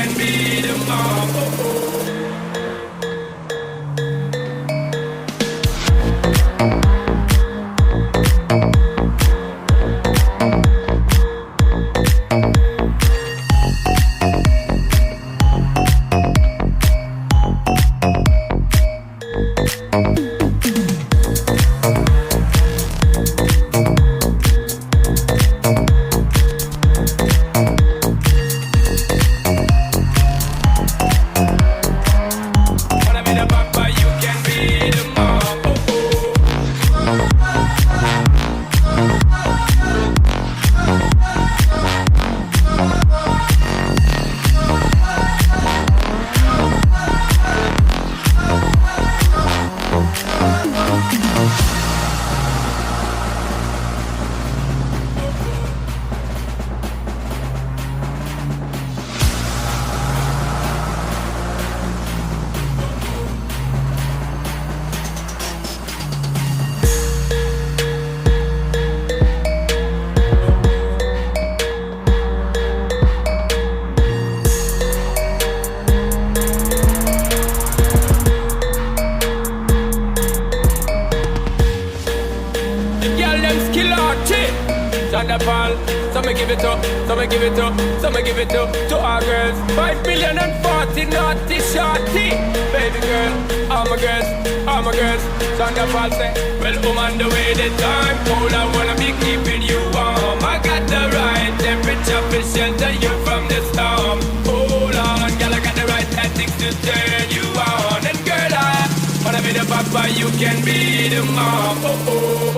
can be the mom. Oh, oh. Thunderfall, so me give it up, so me give it up, so me give it up to our girls. 5 billion and 40 naughty shorty. Baby girl, all my girls. Thunderfall say, well, on the way the time. Cold, I wanna be keeping you warm. I got the right temperature to shelter you from the storm. Hold on, girl, I got the right tactics to turn you on. And girl, I wanna be the papa, you can be the mom. Oh, oh.